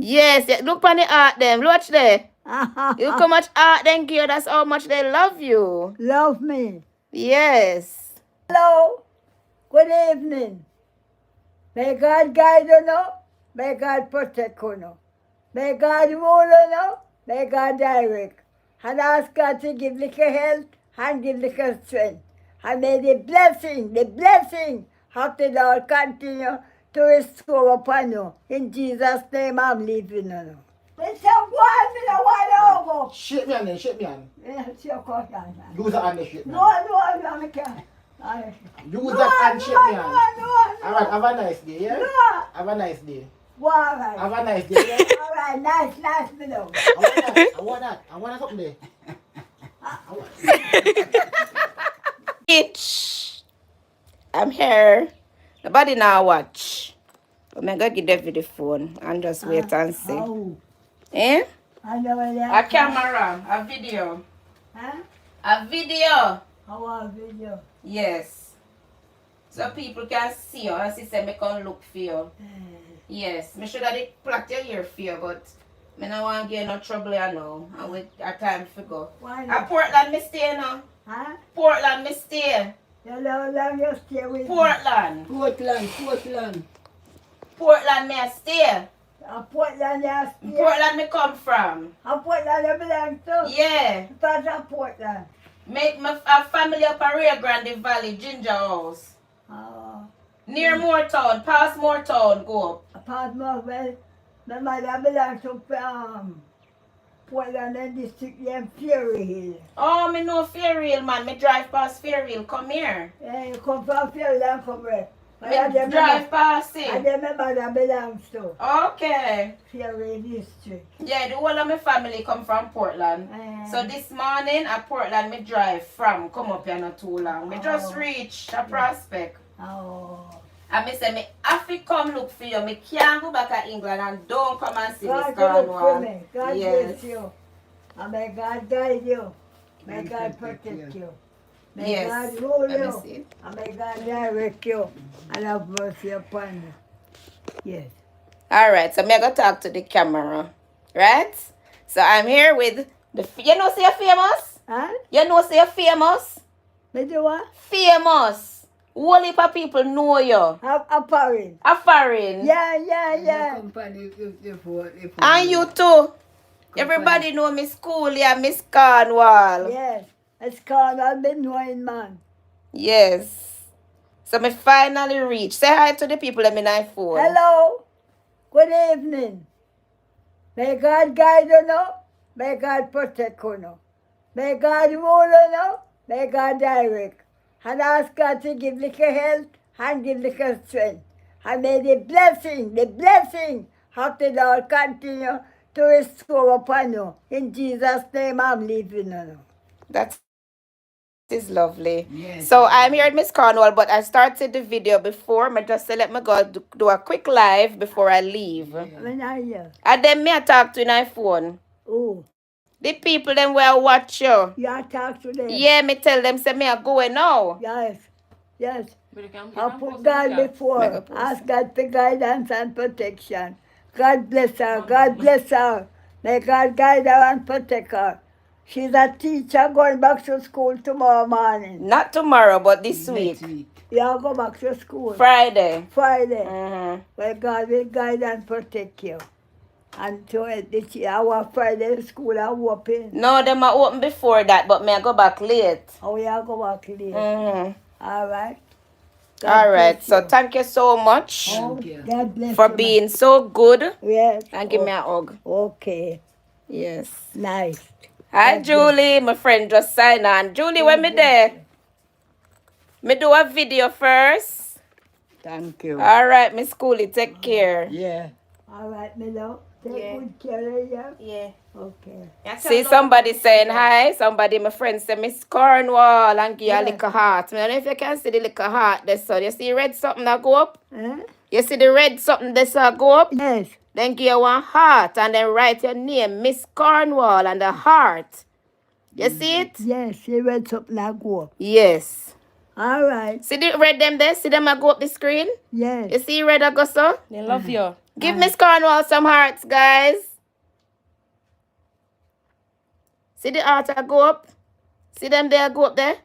Yes, yeah, look on the art them. Watch there. Look how much art them give you. That's how much they love you. Love me. Yes. Hello. Good evening. May God guide you now. May God protect you now. May God rule you now. May God direct. And ask God to give little health and give little strength. And may the blessing of the Lord continue to restore upon you. In Jesus' name I'm leaving you now. Let's have one in a while over. Shake me on then, shake me on. Yeah, sure, course, Use the hand and shake me no, on. I can't. Use that hand, shake me on. Alright, have a nice day, yeah? No. Have a nice day. Well, all right. Have a nice day, yeah? All right, nice below. I want something there. Bitch. I'm here. Nobody now watch. But I'm gonna give David the phone and just wait and see. Oh, Eh? I know where they A are. camera, a video. Huh? A video. How are video? Yes. So people can see you and see say me can look for you. Yes. Me should have plait your ear for you, but me no want to get no trouble you know. And with our time to go. Why A not? Portland me stay now. Huh? Portland me stay. You know, long you stay with me. Portland. Portland me a stay. Portland, you stay. Portland me come from. Portland you belong to? Yeah. Part of Portland. Make my a family up a Rio Grande Valley, Ginger House. Oh. Near Moortown, past Moortown, go up. Part more, well, my mother belongs to Portland and district named Fury Hill. Oh, me know Fairhill, man. Me drive past Fairhill. Come here. Yeah, you come from Fury and come here. Me drive past And it. then my mother belongs to Okay. Fury district. Yeah, the whole of my family come from Portland. So this morning at Portland, me drive from. Come up here not too long. Me just reach a prospect. Oh. And me say, me have to come look for you. Me can't go back to England and don't come and see Miss God look for Cornwall. me. God Yes. bless you. And may God guide you. May And God protect protect you. you. May Yes. God rule Let me you. see. And may God direct you. And have mercy upon you. Yes. Alright, so me go talk to the camera. Right? So I'm here with the you know say you're famous? Huh? You know say you're famous? Me do what? Famous. Whole heap of people know you. A foreign. A foreign. Yeah. And you too. Everybody know Miss School, yeah, Miss Cornwall. Yes. It's called I've been knowing man. Yes. So me finally reach. Say hi to the people that me on phone. Hello. Good evening. May God guide you now. May God protect you now. May God rule you now. May God direct. And ask God to give little health and give little strength. And may the blessing of the Lord continue to restore upon you. In Jesus' name I'm leaving you now. That is lovely. Yes. So I'm here at Miss Cornwall, but I started the video before. I just say let me go do a quick live before I leave. When are you? And then me I talk to my phone. Oh, The people them will watch you. you are talk to them? Yeah, me tell them say me I going now. Yes. But you I'll can put post God it, yeah. before. Mega post. Ask God for guidance and protection. God bless her. God bless her. May God guide her and protect her. She's a teacher going back to school tomorrow morning. Not tomorrow, but this week. You go back to school Friday. Friday. Mm-hmm. Where God will guide and protect you. And so this our Friday school are open. No, them are open before that, but me I go back late. Oh, you go back late. Mm-hmm. All right. God All right. bless So you. thank you so much Oh, God bless for you, being so good. Yes. And give me a hug. Okay. Yes. Nice. Hi, God bless Julie. My friend just signed on. Julie, when me there? Me do a video first. Thank you. All right, Miss Schoolie, take care. Yeah. All right, my love. Take Yeah. good care of you. Yeah. Okay. See somebody saying hi. Somebody, my friend, say Miss Cornwall and give you a Yes. little heart. I don't know if you can see the little heart there. So you see red something that go up? Huh? You see the red something that go up? Yes. Then give you one heart and then write your name, Miss Cornwall, and the heart. You see it? Yes, you read something I go up. Yes. All right. See the red them there? See them I go up the screen? Yes. You see red I go so? They love you. Give Miss Cornwall some hearts, guys. See the heart I go up? See them there go up there?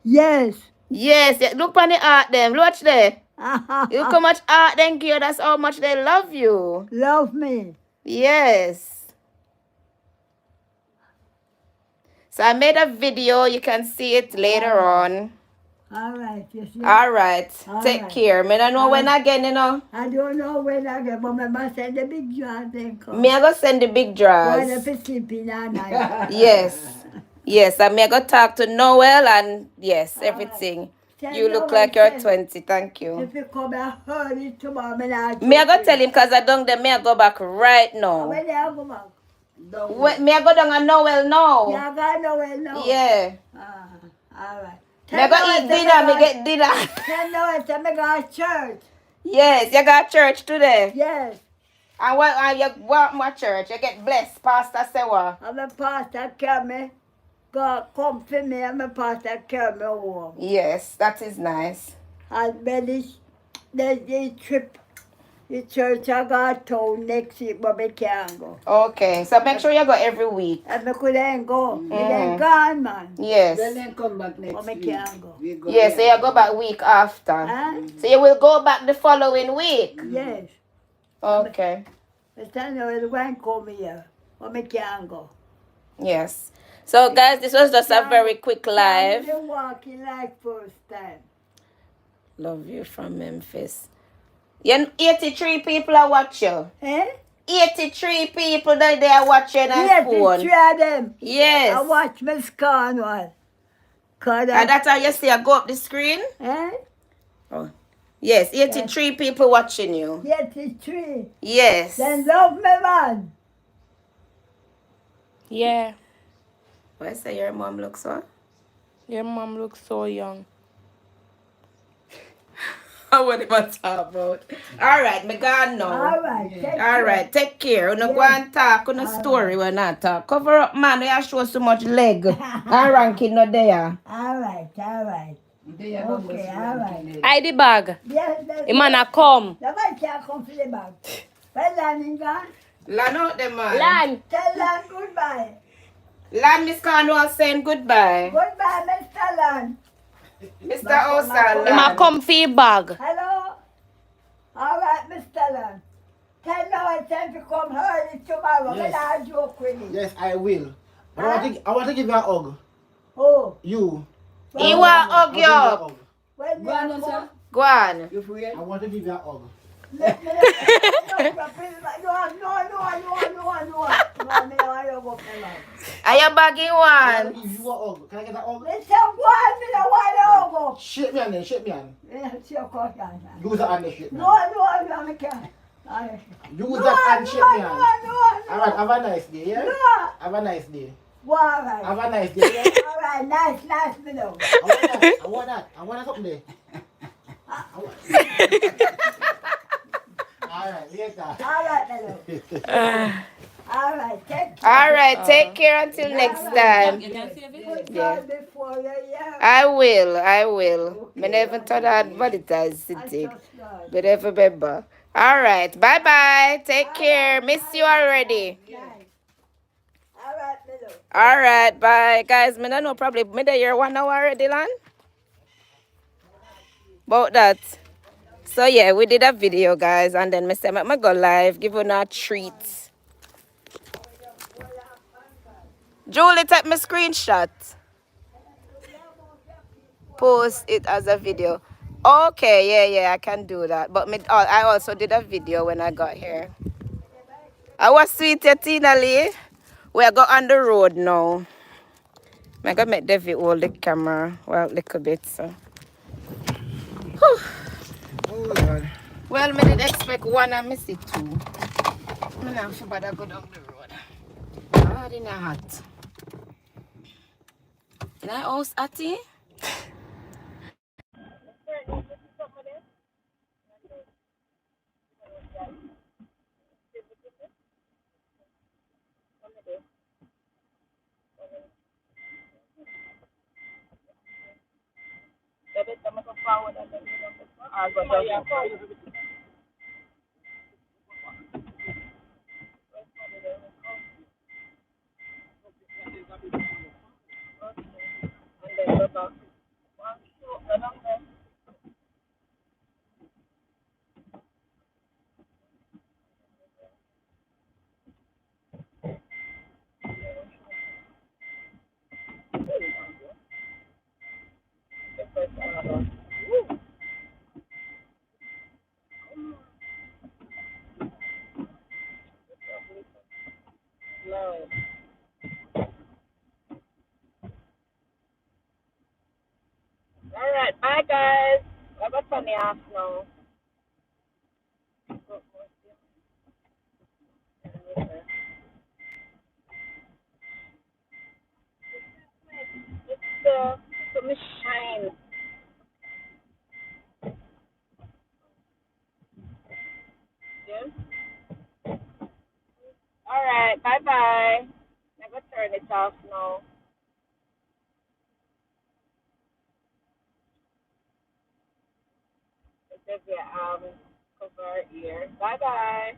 Yes. Yes, yeah. Look on the heart them. Watch there. Look how much heart they give. That's how much they love you. Love me. Yes. So I made a video. You can see it later on. All right. You see? All right. All Take right. care. Me don't know when again, you know. I don't know when I get, but I must send the big jar then come. Me I go send the big Why drawers. the people sleeping all night? Yes. Yes, and me I go talk to Noel and yes, All everything. Tell You look Noel, like you're tell- 20. Thank you. If you come and hurt it tomorrow, Me I go tell him because I don't there. Me I go back right now. When I go back? Me I go down and Noel now. Yeah, I know well now. Yeah. All right. Me I go eat dinner. Me get dinner. Tell Noel, tell me go to church. Yes, you got church today. Yes. And when you walk my church, you get blessed. Pastor say what? I'm a pastor carry me. God come for me. I'm a pastor carry me home. Yes, that is nice. And when the trip, the church I got told next week, but I can't go. Okay, so make sure you go every week. And I couldn't go. I then gone, man. Yes. Then come back next But I week. can't go. We go Yes, so there. you go back week after. Huh? So you will go back the following week. Yes. Okay. But I know it's going to come here. But I can't go. Yes. So guys, this was just a very quick live. I'm walking like first time. Love you from Memphis. 83 people are watching. Eh? 83 people that they are watching on Yes, phone. it's three of them. Yes. I watch Miss Cornwall. And that's how you see I go up the screen? Eh? Oh. Yes, 83 people watching you. Yes, it's three. Yes. Then love me, man. Yeah, Why say your mom looks so? your mom looks so young. What am I talk about? Alright, me gone now. All right. take care. Alright, take care. You no go and talk on a story when not talk. Cover up, man. You show so much leg. And ranking not there. All right, all right. They are not Okay, all right. I the bag. Yes, that's The man a come. the man can't come to the back. Well, Lan gone. Lan out the man. Lan. Tell Lan goodbye. Lan, Miss Cornwall saying goodbye. Goodbye, Mr. Lan. Mr. Osan. Him a come for your bag. Hello? All right, Mr. Lan. Tell Noel time to come early tomorrow. Yes. When I joke with him. Yes, I will. But I want to give you a hug. Oh. You. He want I'll hug give you you a up. hug. When Go on, sir. Go on. You free? I want to give you a hug. Let me no. Are you bagging I one? want to give you a hug. Can I get a hug? Let's have 1 minute while over. Shake me hand then, shake me hand. It's your question. Use the hand and shake me No, hand. I can't. Use that hand, shake me hand. No. Alright, have a nice day, yeah? No. Have a nice day. Well, all right. Have a nice day, yeah? All right, nice minute. I want that. I want something there. Alright, later. All right, minute. All right, take care. Alright, take care until next time. Yeah. Before you, yeah. I will. I never thought I'd advertise it. But I remember. Alright, bye bye. Take care. Miss you already. Nice. All right, minute. Alright, bye. Guys, I don't know, probably made a year 1 hour already, Lan? About that. So yeah, we did a video, guys, and then I said I'm go live, give you a treat. Julie, take my screenshot. Post it as a video. Okay, yeah, I can do that. But I also did a video when I got here. I was sweet, Tina Lee. We go on the road now. I'm going to make David hold the camera a little bit. So. Whew. Oh, God. Well, I didn't expect one and I see two. I'm not sure about I go down the road. Oh, it's hot. Can I house Atty? off now. It's me shine. Yeah. All right. Bye bye. Never turn it off now. It's just cover ear. Bye bye.